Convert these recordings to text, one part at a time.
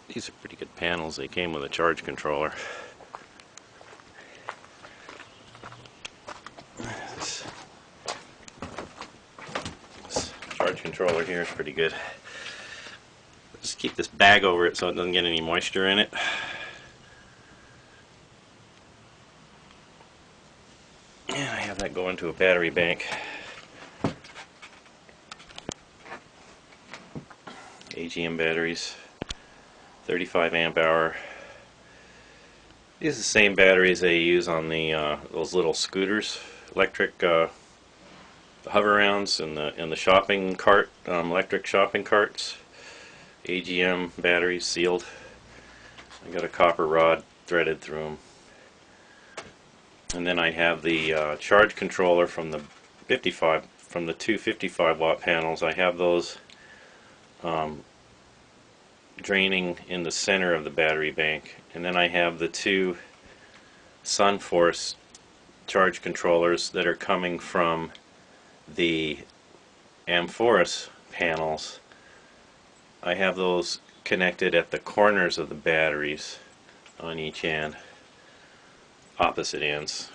These are pretty good panels. They came with a charge controller. This charge controller here is pretty good. Just keep this bag over it so it doesn't get any moisture in it. And I have that go into a battery bank. AGM batteries, 35 amp hour. These are the same batteries they use on the those little scooters, electric hover-rounds, and the shopping cart, electric shopping carts. AGM batteries, sealed. I got a copper rod threaded through them. And then I have the charge controller from the 2 55 watt panels. I have those draining in the center of the battery bank, and then I have the 2 Sunforce charge controllers that are coming from the Sunforce panels. I have those connected at the corners of the batteries on each end, opposite ends,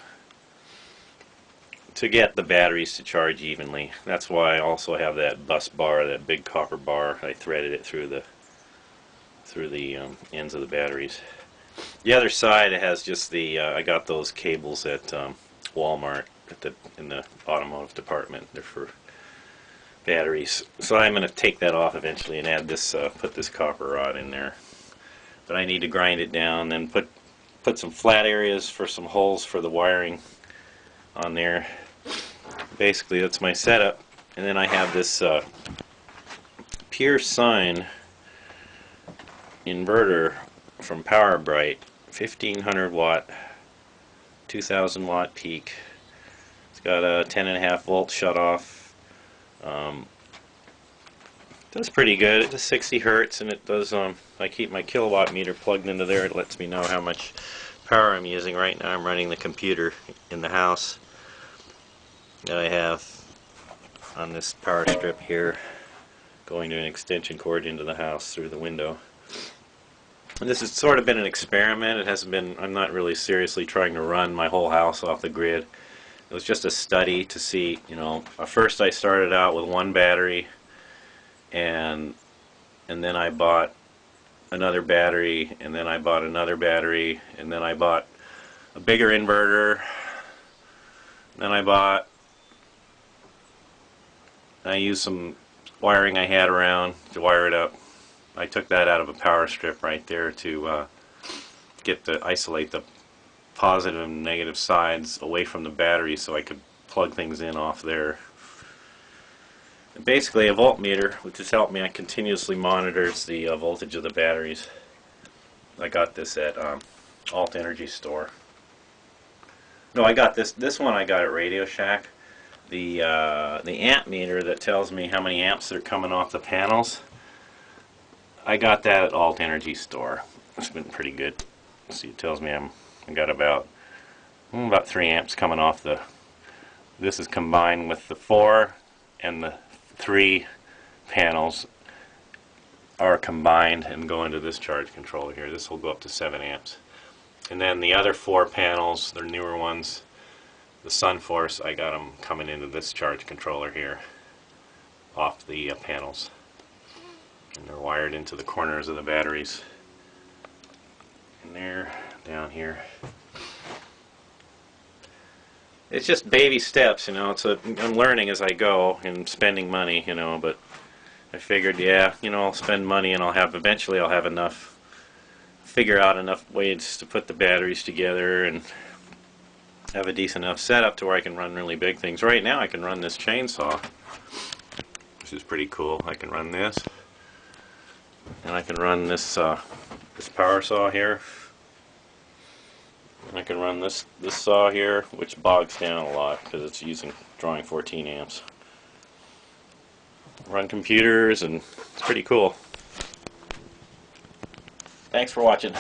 to get the batteries to charge evenly. That's why I also have that bus bar, that big copper bar. I threaded it through the ends of the batteries. The other side, it has just the I got those cables at Walmart in the automotive department. They're for batteries. So I'm going to take that off eventually and add this, put this copper rod in there. But I need to grind it down, then put some flat areas for some holes for the wiring on there. Basically, that's my setup. And then I have this pure sine inverter from PowerBright, 1500 watt, 2000 watt peak. It's got a 10.5 volt shutoff. Does pretty good. It does 60 hertz, and it does. I keep my kilowatt meter plugged into there. It lets me know how much power I'm using. Right now, I'm running the computer in the house that I have on this power strip here, going to an extension cord into the house through the window. And this has sort of been an experiment. It hasn't been. I'm not really seriously trying to run my whole house off the grid. It was just a study to see, you know, first I started out with one battery, and then I bought another battery, and then I bought another battery, and then I bought a bigger inverter, then I used some wiring I had around to wire it up. I took that out of a power strip right there to isolate the positive and negative sides away from the battery so I could plug things in off there. And basically a voltmeter, which has helped me. I continuously monitors the voltage of the batteries. I got this at Alt Energy Store. No, I got this one I got at Radio Shack. The amp meter that tells me how many amps are coming off the panels, I got that at Alt Energy Store. It's been pretty good. See, it tells me I got about 3 amps coming off the. This is combined with the 4 and the 3 panels are combined and go into this charge controller here. This will go up to 7 amps. And then the other 4 panels, they're newer ones, the Sunforce, I got them coming into this charge controller here off the panels. And they're wired into the corners of the batteries. And there, down here. It's just baby steps, you know. I'm learning as I go and spending money, you know. But I figured, yeah, you know, I'll spend money and eventually I'll have enough, figure out enough ways to put the batteries together and have a decent enough setup to where I can run really big things. Right now I can run this chainsaw, which is pretty cool. I can run this, and I can run this this power saw here. And I can run this saw here, which bogs down a lot because it's drawing 14 amps. Run computers, and it's pretty cool. Thanks for watching.